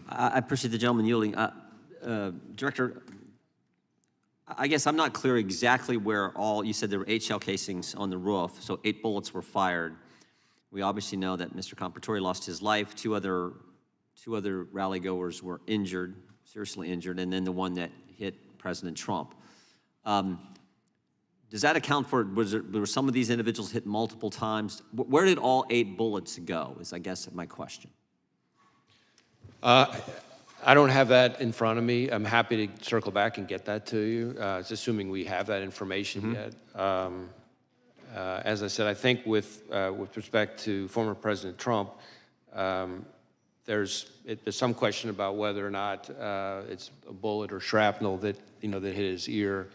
I appreciate the gentleman yielding. Director, I guess I'm not clear exactly where you said there were 8 shell casings on the roof, so 8 bullets were fired. We obviously know that Mr. Compratore lost his life. Two other rally goers were injured, seriously injured, and then the one that hit President Trump. Does that account for, were some of these individuals hit multiple times? Where did all 8 bullets go, is I guess my question. I don't have that in front of me. I'm happy to circle back and get that to you. It's assuming we have that information yet. As I said, I think with respect to former President Trump, there's some question about whether or not it's a bullet or shrapnel that that hit his ear.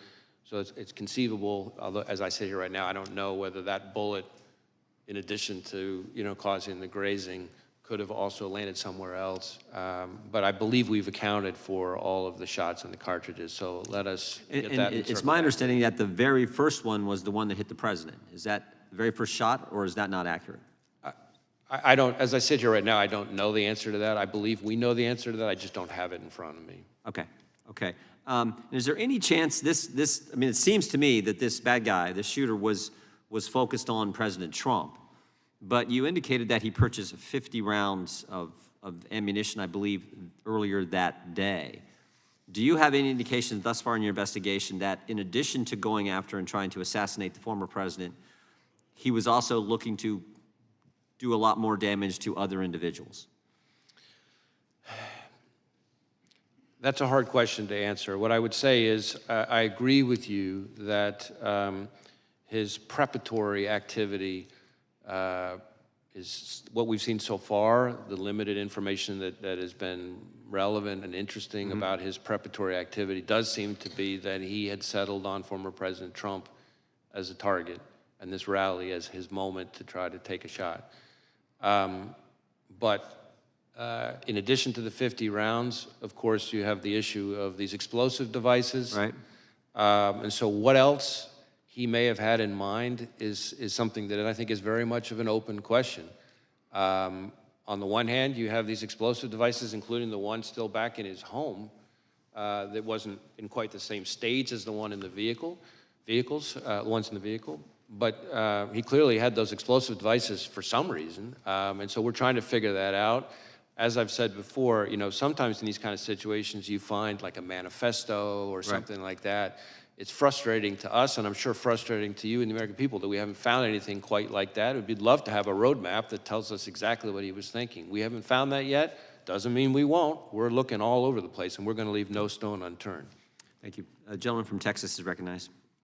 So it's conceivable. Although, as I sit here right now, I don't know whether that bullet, in addition to causing the grazing, could have also landed somewhere else. But I believe we've accounted for all of the shots and the cartridges. So let us get that. It's my understanding that the very first one was the one that hit the president. Is that the very first shot, or is that not accurate? I don't, as I sit here right now, I don't know the answer to that. I believe we know the answer to that. I just don't have it in front of me. Okay, okay. Is there any chance I mean, it seems to me that this bad guy, this shooter, was focused on President Trump, but you indicated that he purchased 50 rounds of ammunition, I believe, earlier that day. Do you have any indications thus far in your investigation that in addition to going after and trying to assassinate the former president, he was also looking to do a lot more damage to other individuals? That's a hard question to answer. What I would say is I agree with you that his preparatory activity is what we've seen so far, the limited information that has been relevant and interesting about his preparatory activity does seem to be that he had settled on former President Trump as a target and this rally as his moment to try to take a shot. In addition to the 50 rounds, of course, you have the issue of these explosive devices. Right. And so what else he may have had in mind is something that I think is very much of an open question. On the one hand, you have these explosive devices, including the one still back in his home that wasn't in quite the same stage as the one in the the ones in the vehicle. But he clearly had those explosive devices for some reason. And so we're trying to figure that out. As I've said before, sometimes in these kind of situations you find like a manifesto or something like that. It's frustrating to us, and I'm sure frustrating to you and the American people, that we haven't found anything quite like that. We'd love to have a roadmap that tells us exactly what he was thinking. We haven't found that yet. Doesn't mean we won't. We're looking all over the place, and we're going to leave no stone unturned. Thank you. A gentleman from Texas is recognized.